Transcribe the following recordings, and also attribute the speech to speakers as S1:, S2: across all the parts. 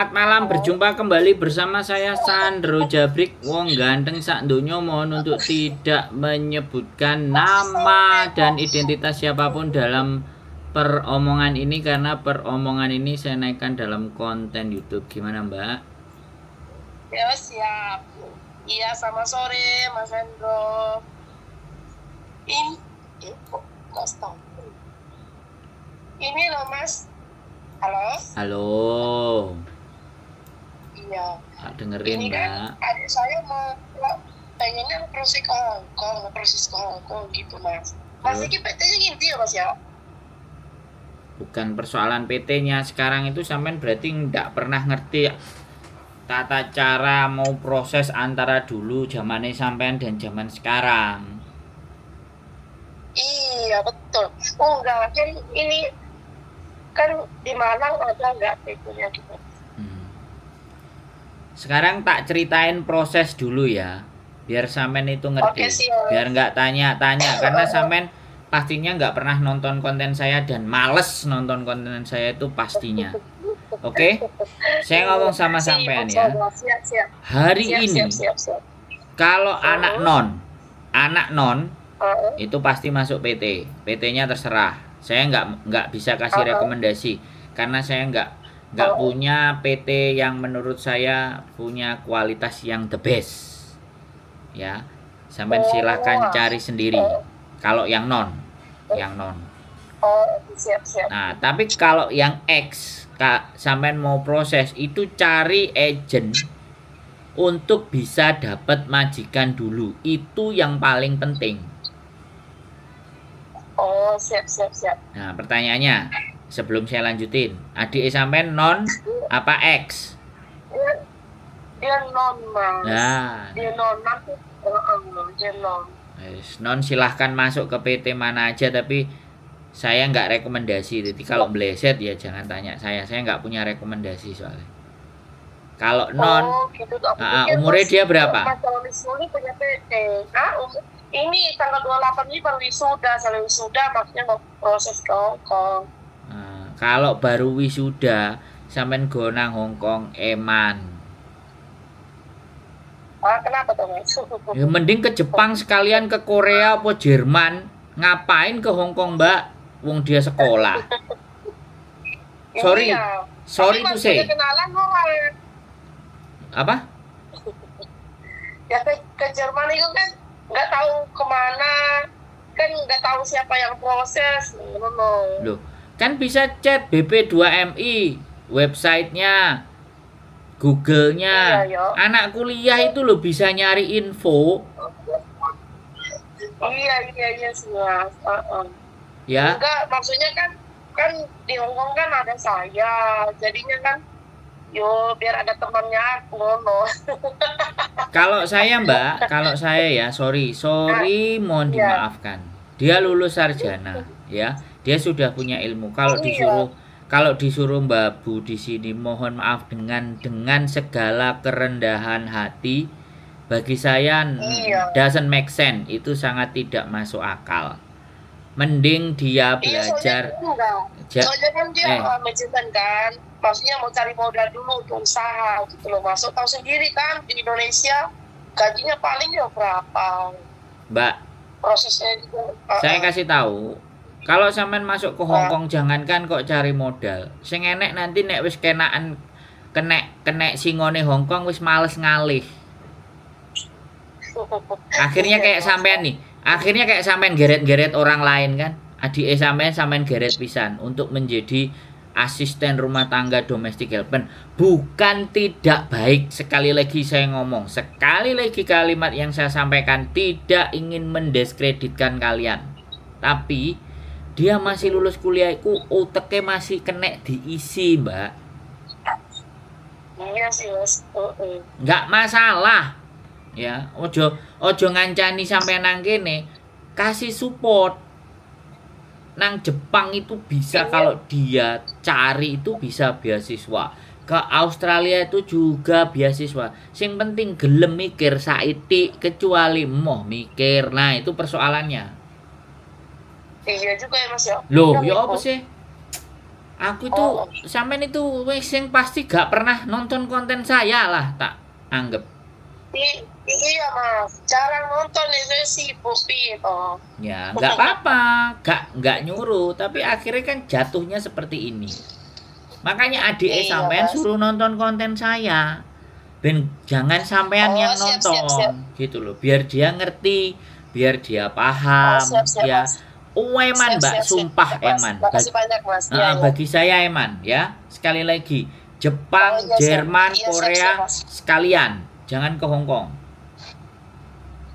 S1: Selamat malam, berjumpa kembali bersama saya Sandro Jabrik. Wong ganteng sak donya, mohon untuk tidak menyebutkan nama dan identitas siapapun dalam peromongan ini, karena peromongan ini saya naikkan dalam konten YouTube. Gimana, Mbak?
S2: Ya, siap. Iya, sama sore, Mas Hendro. Kok nggak stop? Ini loh, Mas. Halo?
S1: Halo.
S2: Iya.
S1: Dengerin,
S2: Ini kan
S1: Mbak.
S2: adik saya mau pengennya proses ke Hong Kong gitu, Mas. Mas,
S1: Oh,
S2: ini PT-nya gini ya, Mas ya?
S1: bukan persoalan PT-nya. Sekarang itu sampean berarti nggak pernah ngerti tata cara mau proses antara dulu zamannya sampean dan zaman sekarang.
S2: Iya, betul. Oh, enggak. Kan ini kan di Malang ada nggak PT-nya gitu?
S1: Hmm. Sekarang tak ceritain proses dulu ya, biar sampean itu
S2: Oke,
S1: ngerti.
S2: siap.
S1: Biar nggak tanya-tanya, karena sampean pastinya nggak pernah nonton konten saya dan males nonton konten saya itu pastinya. Oke? Saya ngomong sama
S2: Sibuk
S1: sampean ya.
S2: soalnya. Siap, siap.
S1: Hari
S2: Siap, siap,
S1: ini
S2: siap, siap.
S1: kalau anak non
S2: Uh-uh.
S1: itu pasti masuk PT. PT-nya terserah. Saya nggak bisa kasih
S2: Uh-uh.
S1: rekomendasi karena saya nggak
S2: Oh,
S1: punya PT yang menurut saya punya kualitas yang the best. Ya, sampai silahkan
S2: oh,
S1: cari sendiri.
S2: oh,
S1: Kalau
S2: oh,
S1: yang non.
S2: oh, siap, siap.
S1: Nah, tapi kalau yang X, sampai mau proses itu cari agent untuk bisa dapat majikan dulu. Itu yang paling penting.
S2: Oh, siap, siap, siap.
S1: Nah, pertanyaannya sebelum saya lanjutin, adik sampai non apa X?
S2: Dia, dia non, Mas.
S1: Nah,
S2: Dia non, nanti, dia non.
S1: non silahkan masuk ke PT mana aja, tapi saya nggak rekomendasi. Jadi kalau meleset ya jangan tanya saya nggak punya rekomendasi soalnya. Kalau non,
S2: Oh, gitu. Aku pikir,
S1: umurnya
S2: Mas,
S1: dia berapa?
S2: Mas Wisnu punya PT. Ini tanggal 28 ini baru wisuda, saya wisuda, maksudnya mau proses ke Hong Kong.
S1: Kalau baru wisuda, sampean go nang Hongkong eman.
S2: Kenapa tuh, Mas?
S1: Ya mending ke Jepang sekalian, ke Korea apa Jerman. Ngapain ke Hongkong, Mbak? Wong dia sekolah. Sorry,
S2: Iya. Tapi
S1: sorry to
S2: Mas punya
S1: say.
S2: kenalan orang.
S1: Apa?
S2: Ya ke Jerman itu kan nggak tahu kemana, kan nggak tahu siapa yang proses. No.
S1: Loh, kan bisa chat BP2MI, websitenya, Google-nya.
S2: Iya, yo.
S1: Anak kuliah itu loh bisa nyari info,
S2: Iya sih, Mas.
S1: ya.
S2: Enggak, maksudnya kan di Hongkong kan ada saya, jadinya kan yo biar ada temannya aku, no.
S1: Kalau saya, Mbak, kalau saya ya, sorry,
S2: Nah,
S1: mohon
S2: iya,
S1: dimaafkan. Dia lulus sarjana, ya. Dia sudah punya ilmu.
S2: iya,
S1: Kalau disuruh Mbak Bu di sini, mohon maaf dengan segala kerendahan hati, bagi saya
S2: iya.
S1: doesn't make sense. Itu sangat tidak masuk akal. Mending dia
S2: Iya, soalnya
S1: belajar
S2: enggak.
S1: ja,
S2: Soalnya kan dia
S1: eh
S2: mencintai kan, maksudnya mau cari modal dulu untuk usaha gitu loh. Masuk tahu sendiri kan di Indonesia gajinya paling ya berapa,
S1: Mbak,
S2: prosesnya juga.
S1: saya kasih tahu, kalau sampean masuk ke
S2: Uh.
S1: Hongkong jangankan kok cari modal. Sing enek nanti nek wis kenaan kenek singone Hongkong wis males ngalih. Akhirnya
S2: Iya,
S1: kayak
S2: Mas.
S1: sampean nih. Akhirnya kayak sampean geret-geret orang lain kan. Adik sampean geret pisan untuk menjadi asisten rumah tangga domestic helper. Bukan tidak baik, sekali lagi saya ngomong. Sekali lagi kalimat yang saya sampaikan tidak ingin mendiskreditkan kalian. Tapi dia masih lulus kuliah itu otaknya masih kena diisi, Mbak.
S2: Iya sih, Mas.
S1: Nggak masalah, ya. Ojo ngancani sampai nang kene, kasih support. Nang Jepang itu bisa,
S2: Iya,
S1: kalau dia cari itu bisa beasiswa. Ke Australia itu juga beasiswa. Sing penting gelem mikir saiti, kecuali moh mikir. Nah, itu persoalannya.
S2: iya juga ya, Mas ya.
S1: Loh,
S2: Yang
S1: ya apa
S2: itu.
S1: sih? Aku itu
S2: Oh,
S1: sampean itu wis sing pasti gak pernah nonton konten saya lah tak anggap.
S2: iya mas, jarang nonton itu sibuk gitu.
S1: Ya, nggak apa-apa, nggak nyuruh, tapi akhirnya kan jatuhnya seperti ini. Makanya adik
S2: Iya
S1: sampean
S2: mas.
S1: suruh nonton konten saya. Ben jangan sampean
S2: Oh
S1: yang
S2: siap siap siap.
S1: nonton gitu loh, biar dia ngerti, biar dia
S2: Oh siap
S1: paham,
S2: siap
S1: ya.
S2: mas.
S1: Oh eman
S2: Siap
S1: Mbak,
S2: siap siap
S1: sumpah
S2: mas.
S1: eman.
S2: Makasih banyak mas. Iya iya.
S1: Bagi saya eman ya. Sekali lagi,
S2: Oh
S1: Jepang,
S2: iya siap.
S1: Jerman,
S2: Iya siap siap
S1: Korea
S2: mas.
S1: sekalian. Jangan ke Hong Kong.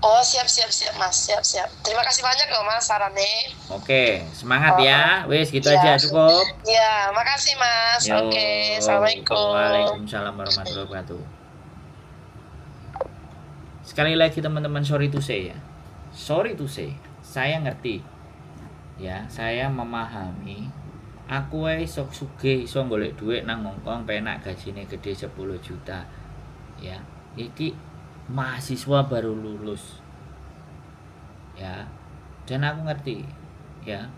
S2: Oh siap siap siap mas. Siap siap. Terima kasih banyak loh mas sarannya.
S1: Oke, semangat
S2: Oh, oh.
S1: ya. Wes gitu
S2: Iya.
S1: aja cukup.
S2: Iya, makasih mas.
S1: Yo,
S2: Oke, assalamualkum.
S1: waalaikumsalam warahmatullahi wabarakatuh. Sekali lagi teman-teman, sorry to say ya. Sorry to say, saya ngerti. Ya, saya memahami. Aku wae sok sugih iso golek duit nang Hongkong penak gajine gede 10 juta. Ya, iki mahasiswa baru lulus. Ya. Dan aku ngerti. Ya,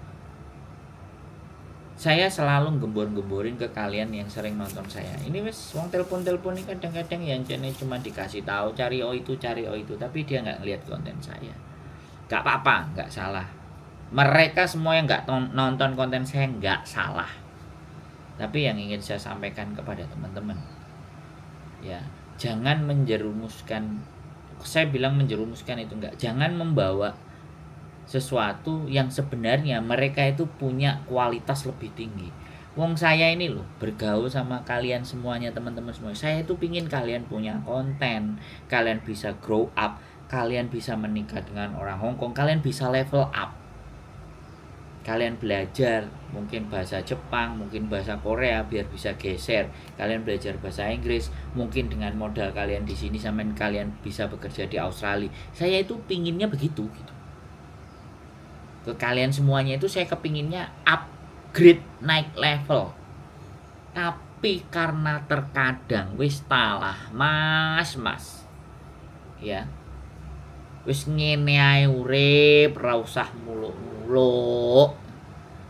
S1: saya selalu gembor-gemborin ke kalian yang sering nonton saya. Ini wes wong telepon-telepon ini kadang-kadang yang jane cuma dikasih tahu cari oh itu, tapi dia nggak ngeliat konten saya. Gak apa-apa, nggak salah. Mereka semua yang nggak nonton konten saya nggak salah. Tapi yang ingin saya sampaikan kepada teman-teman, ya jangan menjerumuskan. Saya bilang menjerumuskan itu enggak. Jangan membawa sesuatu yang sebenarnya mereka itu punya kualitas lebih tinggi. Wong saya ini loh bergaul sama kalian semuanya teman-teman semua. Saya itu pingin kalian punya konten, kalian bisa grow up, kalian bisa menikah dengan orang Hong Kong, kalian bisa level up. Kalian belajar mungkin bahasa Jepang, mungkin bahasa Korea biar bisa geser. Kalian belajar bahasa Inggris, mungkin dengan modal kalian di sini sampai kalian bisa bekerja di Australia. Saya itu pinginnya begitu gitu. Ke kalian semuanya itu saya kepinginnya upgrade, naik level. Tapi karena terkadang wis talah mas ya wis ngene ae urip, ora usah muluk-muluk,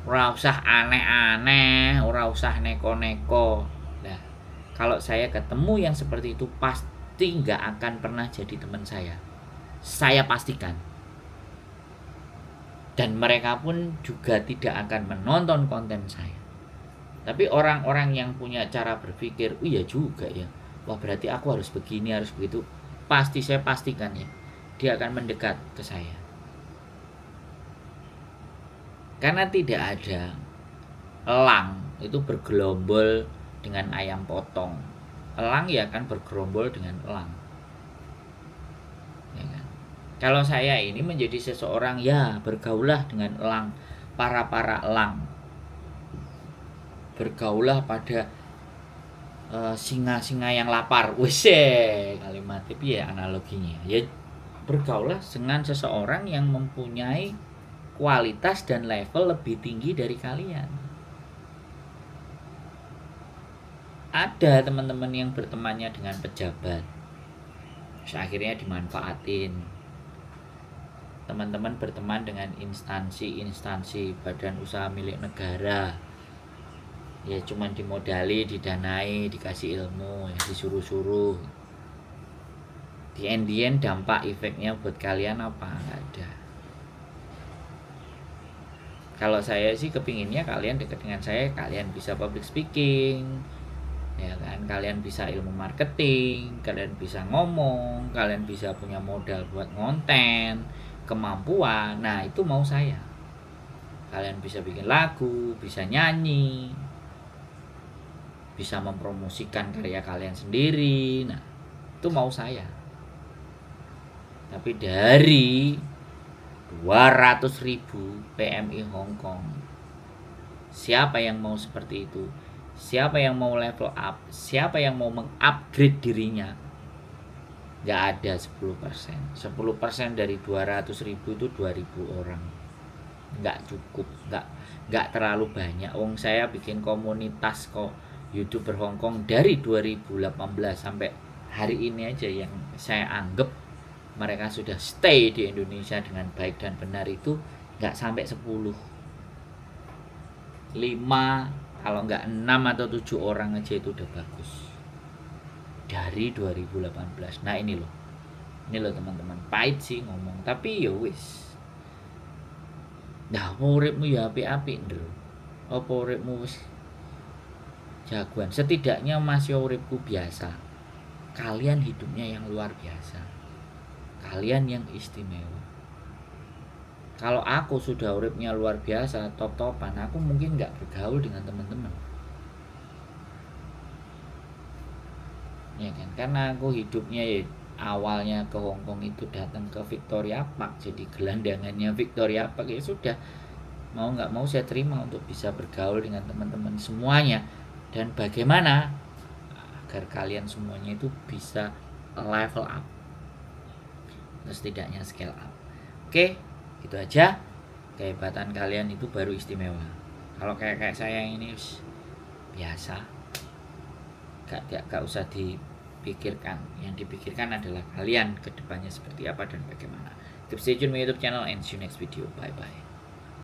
S1: ora usah aneh-aneh, ora usah neko-neko. Nah, kalau saya ketemu yang seperti itu pasti nggak akan pernah jadi teman saya. Saya pastikan. Dan mereka pun juga tidak akan menonton konten saya. Tapi orang-orang yang punya cara berpikir, oh iya juga ya, wah berarti aku harus begini, harus begitu, pasti saya pastikan ya, dia akan mendekat ke saya. Karena tidak ada elang itu bergerombol dengan ayam potong. Elang ya akan bergerombol dengan elang. Ya kan? Kalau saya ini menjadi seseorang ya bergaulah dengan elang, para elang. Bergaulah pada singa-singa yang lapar. Wes kalimat itu ya analoginya. Ya bergaulah dengan seseorang yang mempunyai kualitas dan level lebih tinggi dari kalian. Ada teman-teman yang bertemannya dengan pejabat, terus akhirnya dimanfaatin. Teman-teman berteman dengan instansi badan usaha milik negara, ya cuman dimodali, didanai, dikasih ilmu, ya disuruh-suruh. Di end dampak efeknya buat kalian apa? Nggak ada. Kalau saya sih kepinginnya kalian dekat dengan saya, kalian bisa public speaking, ya kan, kalian bisa ilmu marketing, kalian bisa ngomong, kalian bisa punya modal buat ngonten, kemampuan. Nah itu mau saya. Kalian bisa bikin lagu, bisa nyanyi, bisa mempromosikan karya kalian sendiri. Nah itu mau saya. Tapi dari 200.000 PMI Hong Kong, siapa yang mau seperti itu? Siapa yang mau level up? Siapa yang mau mengupgrade dirinya? Gak ada 10%. 10% dari 200.000 itu 2.000 orang. Gak cukup, gak terlalu banyak. Wong saya bikin komunitas kok YouTuber Hong Kong dari 2018 sampai hari ini aja yang saya anggap mereka sudah stay di Indonesia dengan baik dan benar itu nggak sampai 10. 5 Kalau nggak 6 atau 7 orang aja itu udah bagus. Dari 2018. Nah ini loh teman-teman, pahit sih ngomong, tapi ya wis. Nah, apa uripmu ya apik-apik, Ndro? Apa uripmu wis jagoan? Setidaknya masih uripku biasa. Kalian hidupnya yang luar biasa. Kalian yang istimewa. Kalau aku sudah uripnya luar biasa, top-topan, aku mungkin nggak bergaul dengan teman-teman. Ya kan? Karena aku hidupnya ya awalnya ke Hong Kong itu datang ke Victoria Park, jadi gelandangannya Victoria Park, ya sudah, mau nggak mau saya terima untuk bisa bergaul dengan teman-teman semuanya. Dan bagaimana agar kalian semuanya itu bisa level up, atau setidaknya scale up. Oke, itu aja. Kehebatan kalian itu baru istimewa. Kalau kayak saya yang ini biasa, gak usah dipikirkan. Yang dipikirkan adalah kalian kedepannya seperti apa dan bagaimana. Keep stay tune my YouTube channel and see you next video. Bye bye.